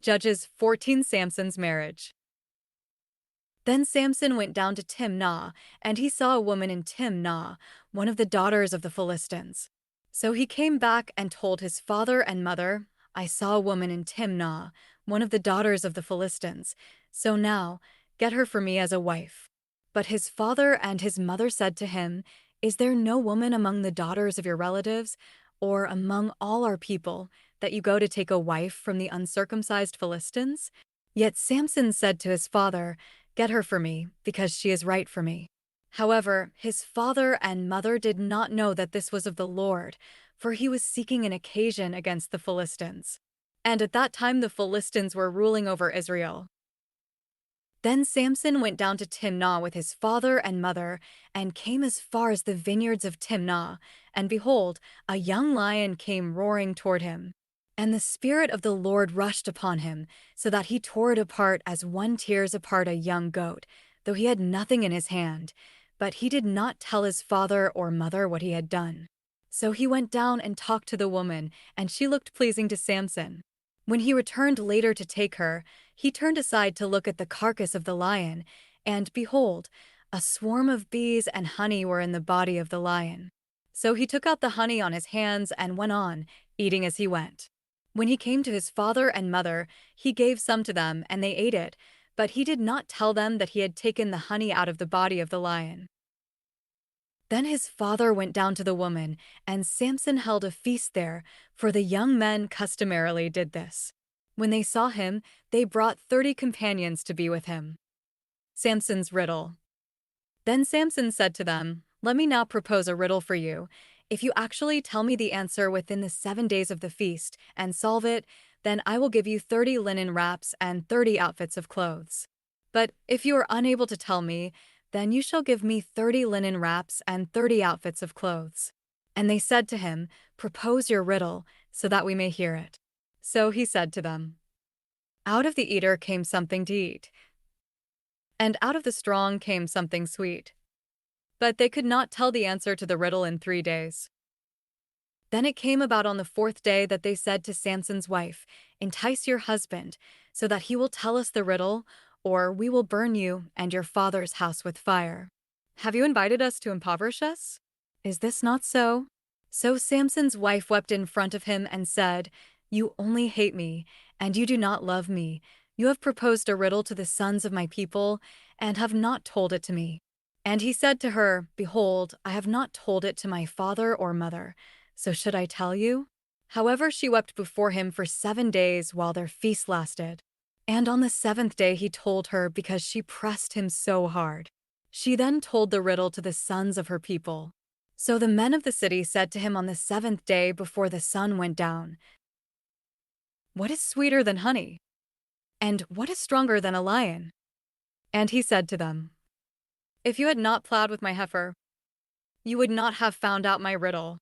Judges 14. Samson's marriage. Then Samson went down to Timnah, and he saw a woman in Timnah, one of the daughters of the Philistines. So he came back and told his father and mother, I saw a woman in Timnah, one of the daughters of the Philistines. So now, get her for me as a wife. But his father and his mother said to him, Is there no woman among the daughters of your relatives, or among all our people, that you go to take a wife from the uncircumcised Philistines? Yet Samson said to his father, Get her for me, because she is right for me. However, his father and mother did not know that this was of the Lord, for he was seeking an occasion against the Philistines. And at that time the Philistines were ruling over Israel. Then Samson went down to Timnah with his father and mother, and came as far as the vineyards of Timnah, and behold, a young lion came roaring toward him. And the Spirit of the Lord rushed upon him, so that he tore it apart as one tears apart a young goat, though he had nothing in his hand. But he did not tell his father or mother what he had done. So he went down and talked to the woman, and she looked pleasing to Samson. When he returned later to take her, he turned aside to look at the carcass of the lion, and behold, a swarm of bees and honey were in the body of the lion. So he took out the honey on his hands and went on, eating as he went. When he came to his father and mother, he gave some to them, and they ate it, but he did not tell them that he had taken the honey out of the body of the lion. Then his father went down to the woman, and Samson held a feast there, for the young men customarily did this. When they saw him, they brought 30 companions to be with him. Samson's riddle. Then Samson said to them, Let me now propose a riddle for you. If you actually tell me the answer within the 7 days of the feast and solve it, then I will give you 30 linen wraps and 30 outfits of clothes. But if you are unable to tell me, then you shall give me 30 linen wraps and 30 outfits of clothes. And they said to him, Propose your riddle, so that we may hear it. So he said to them, Out of the eater came something to eat, and out of the strong came something sweet. But they could not tell the answer to the riddle in 3 days. Then it came about on the 4th day that they said to Samson's wife, Entice your husband, so that he will tell us the riddle, or we will burn you and your father's house with fire. Have you invited us to impoverish us? Is this not so? So Samson's wife wept in front of him and said, You only hate me, and you do not love me. You have proposed a riddle to the sons of my people, and have not told it to me. And he said to her, Behold, I have not told it to my father or mother, so should I tell you? However, she wept before him for 7 days while their feast lasted. And on the 7th day he told her because she pressed him so hard. She then told the riddle to the sons of her people. So the men of the city said to him on the 7th day before the sun went down, What is sweeter than honey? And what is stronger than a lion? And he said to them, If you had not plowed with my heifer, you would not have found out my riddle.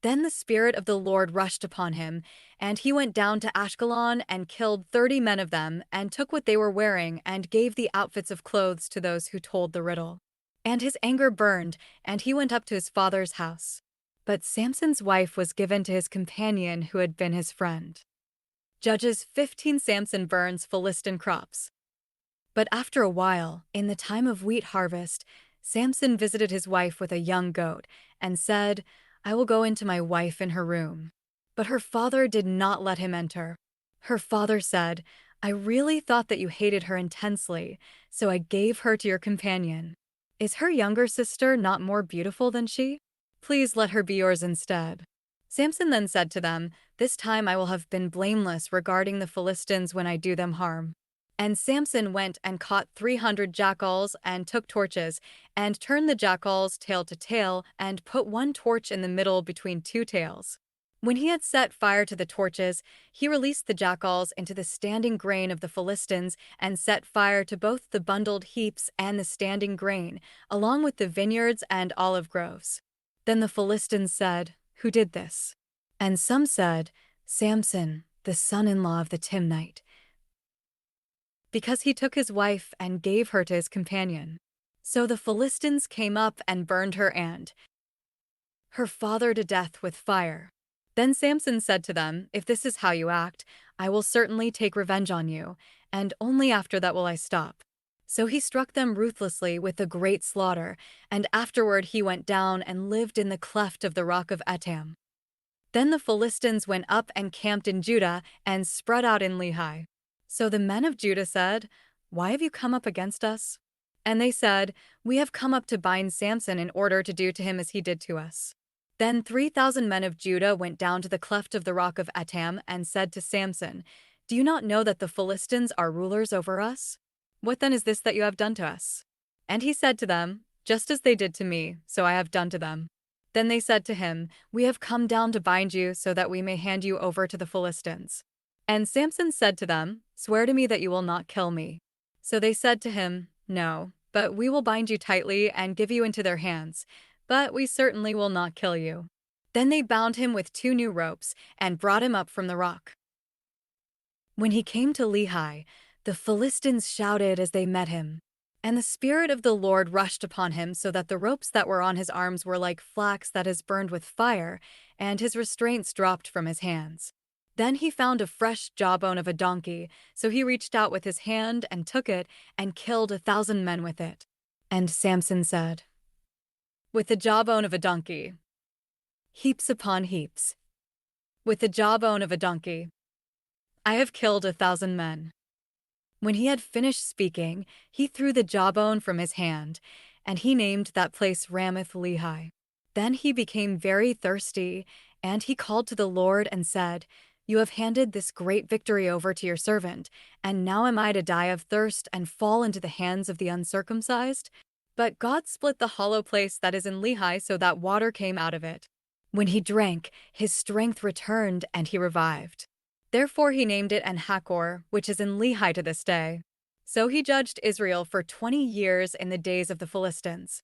Then the Spirit of the Lord rushed upon him, and he went down to Ashkelon and killed 30 men of them, and took what they were wearing, and gave the outfits of clothes to those who told the riddle. And his anger burned, and he went up to his father's house. But Samson's wife was given to his companion who had been his friend. Judges 15. Samson burns Philistine crops. But after a while, in the time of wheat harvest, Samson visited his wife with a young goat, and said, I will go into my wife in her room. But her father did not let him enter. Her father said, I really thought that you hated her intensely, so I gave her to your companion. Is her younger sister not more beautiful than she? Please let her be yours instead. Samson then said to them, This time I will have been blameless regarding the Philistines when I do them harm. And Samson went and caught 300 jackals, and took torches, and turned the jackals tail to tail, and put one torch in the middle between 2 tails. When he had set fire to the torches, he released the jackals into the standing grain of the Philistines, and set fire to both the bundled heaps and the standing grain, along with the vineyards and olive groves. Then the Philistines said, Who did this? And some said, Samson, the son-in-law of the Timnite, because he took his wife and gave her to his companion. So the Philistines came up and burned her and her father to death with fire. Then Samson said to them, If this is how you act, I will certainly take revenge on you, and only after that will I stop." So he struck them ruthlessly with a great slaughter, and afterward he went down and lived in the cleft of the rock of Etam. Then the Philistines went up and camped in Judah and spread out in Lehi. So the men of Judah said, "Why have you come up against us?" And they said, "We have come up to bind Samson in order to do to him as he did to us." Then 3,000 men of Judah went down to the cleft of the rock of Etam and said to Samson, "Do you not know that the Philistines are rulers over us? What then is this that you have done to us?" And he said to them, "Just as they did to me, so I have done to them." Then they said to him, "We have come down to bind you so that we may hand you over to the Philistines." And Samson said to them, "Swear to me that you will not kill me." So they said to him, "No, but we will bind you tightly and give you into their hands, but we certainly will not kill you." Then they bound him with 2 new ropes and brought him up from the rock. When he came to Lehi, the Philistines shouted as they met him. And the Spirit of the Lord rushed upon him, so that the ropes that were on his arms were like flax that is burned with fire, and his restraints dropped from his hands. Then he found a fresh jawbone of a donkey, so he reached out with his hand and took it and killed 1,000 men with it. And Samson said, "With the jawbone of a donkey, heaps upon heaps. With the jawbone of a donkey, I have killed 1,000 men." When he had finished speaking, he threw the jawbone from his hand, and he named that place Ramath Lehi. Then he became very thirsty, and he called to the Lord and said, "You have handed this great victory over to your servant, and now am I to die of thirst and fall into the hands of the uncircumcised?" But God split the hollow place that is in Lehi so that water came out of it. When he drank, his strength returned and he revived. Therefore he named it En-Hakkore, which is in Lehi to this day. So he judged Israel for 20 years in the days of the Philistines.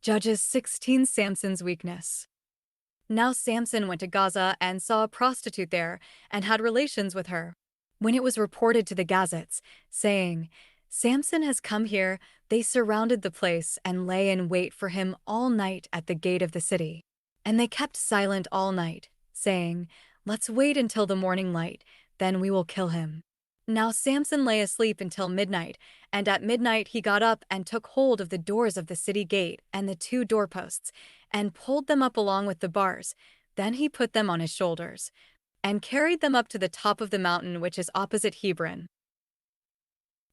Judges 16. Samson's weakness. Now Samson went to Gaza and saw a prostitute there and had relations with her. When it was reported to the Gazites, saying, "Samson has come here," they surrounded the place and lay in wait for him all night at the gate of the city. And they kept silent all night, saying, "Let's wait until the morning light, then we will kill him." Now Samson lay asleep until midnight, and at midnight he got up and took hold of the doors of the city gate and the 2 doorposts, and pulled them up along with the bars. Then he put them on his shoulders, and carried them up to the top of the mountain which is opposite Hebron.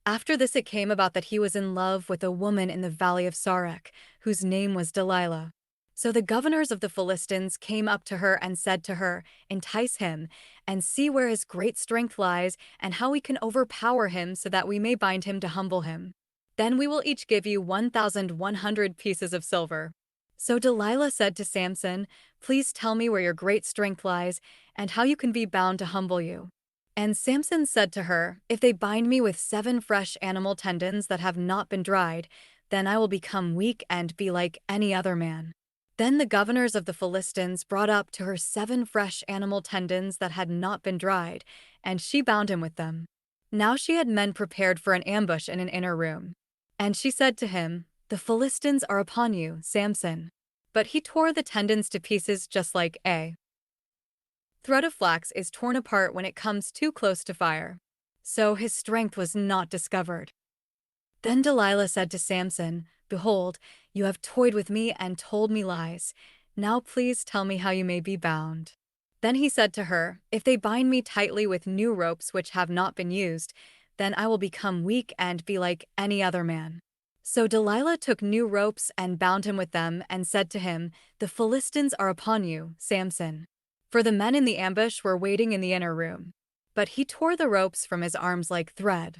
After this it came about that he was in love with a woman in the valley of Sarek, whose name was Delilah. So the governors of the Philistines came up to her and said to her, "Entice him, and see where his great strength lies, and how we can overpower him so that we may bind him to humble him. Then we will each give you 1,100 pieces of silver." So Delilah said to Samson, "Please tell me where your great strength lies, and how you can be bound to humble you." And Samson said to her, "If they bind me with 7 fresh animal tendons that have not been dried, then I will become weak and be like any other man." Then the governors of the Philistines brought up to her 7 fresh animal tendons that had not been dried, and she bound him with them. Now she had men prepared for an ambush in an inner room. And she said to him, "The Philistines are upon you, Samson." But he tore the tendons to pieces just like a thread of flax is torn apart when it comes too close to fire. So his strength was not discovered. Then Delilah said to Samson, "Behold, you have toyed with me and told me lies. Now please tell me how you may be bound." Then he said to her, "If they bind me tightly with new ropes which have not been used, then I will become weak and be like any other man." So Delilah took new ropes and bound him with them and said to him, "The Philistines are upon you, Samson." For the men in the ambush were waiting in the inner room. But he tore the ropes from his arms like thread.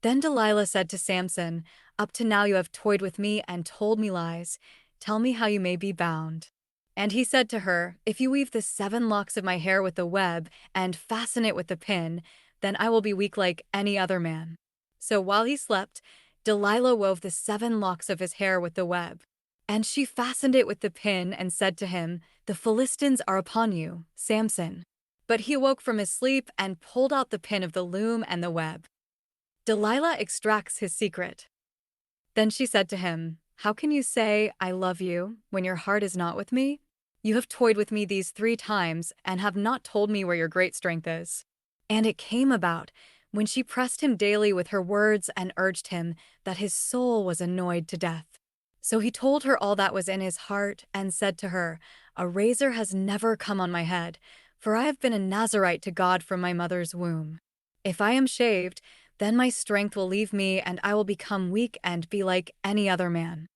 Then Delilah said to Samson, "Up to now you have toyed with me and told me lies. Tell me how you may be bound." And he said to her, "If you weave the 7 locks of my hair with the web and fasten it with the pin, then I will be weak like any other man." So while he slept, Delilah wove the 7 locks of his hair with the web. And she fastened it with the pin and said to him, "The Philistines are upon you, Samson." But he awoke from his sleep and pulled out the pin of the loom and the web. Delilah extracts his secret. Then she said to him, "How can you say, 'I love you,' when your heart is not with me?" You have toyed with me these 3 times and have not told me where your great strength is. And it came about, when she pressed him daily with her words and urged him, that his soul was annoyed to death. So he told her all that was in his heart and said to her, A razor has never come on my head, for I have been a Nazarite to God from my mother's womb. If I am shaved, then my strength will leave me and I will become weak and be like any other man.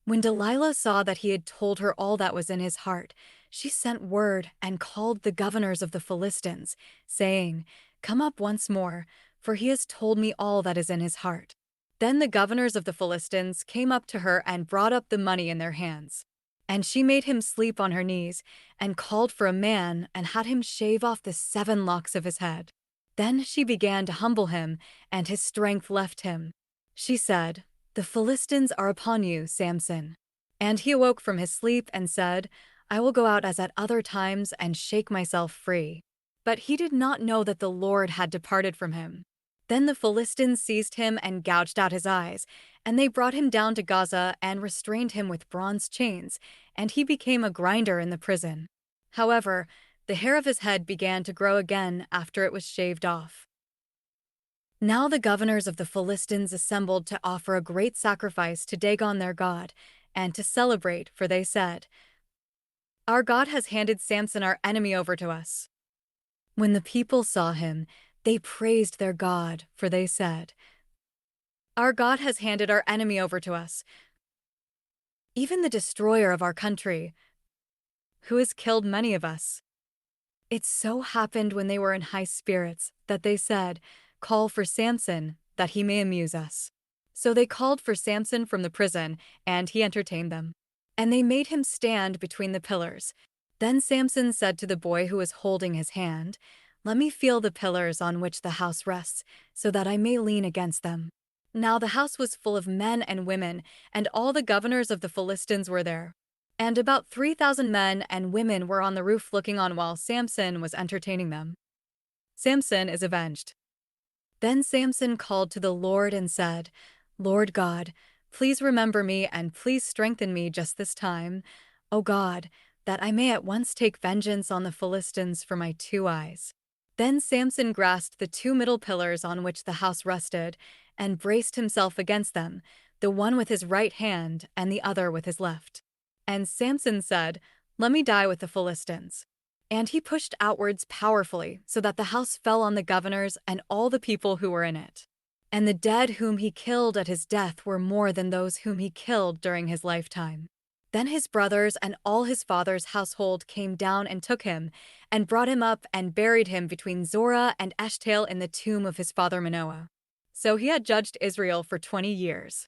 When Delilah saw that he had told her all that was in his heart, she sent word and called the governors of the Philistines, saying, Come up once more, for he has told me all that is in his heart. Then the governors of the Philistines came up to her and brought up the money in their hands. And she made him sleep on her knees, and called for a man, and had him shave off the 7 locks of his head. Then she began to humble him, and his strength left him. She said, The Philistines are upon you, Samson. And he awoke from his sleep and said, I will go out as at other times and shake myself free. But he did not know that the Lord had departed from him. Then the Philistines seized him and gouged out his eyes, and they brought him down to Gaza and restrained him with bronze chains, and he became a grinder in the prison. However, the hair of his head began to grow again after it was shaved off. Now the governors of the Philistines assembled to offer a great sacrifice to Dagon their god, and to celebrate, for they said, Our God has handed Samson our enemy over to us. When the people saw him, they praised their God, for they said, Our God has handed our enemy over to us, even the destroyer of our country, who has killed many of us. It so happened when they were in high spirits that they said, Call for Samson, that he may amuse us. So they called for Samson from the prison, and he entertained them. And they made him stand between the pillars. Then Samson said to the boy who was holding his hand, Let me feel the pillars on which the house rests, so that I may lean against them. Now the house was full of men and women, and all the governors of the Philistines were there. And about 3,000 men and women were on the roof looking on while Samson was entertaining them. Samson is avenged. Then Samson called to the Lord and said, Lord God, please remember me and please strengthen me just this time, O God, that I may at once take vengeance on the Philistines for my 2 eyes. Then Samson grasped the 2 middle pillars on which the house rested and braced himself against them, the one with his right hand and the other with his left. And Samson said, Let me die with the Philistines. And he pushed outwards powerfully, so that the house fell on the governors and all the people who were in it. And the dead whom he killed at his death were more than those whom he killed during his lifetime. Then his brothers and all his father's household came down and took him, and brought him up and buried him between Zorah and Eshtaol in the tomb of his father Manoah. So he had judged Israel for 20 years.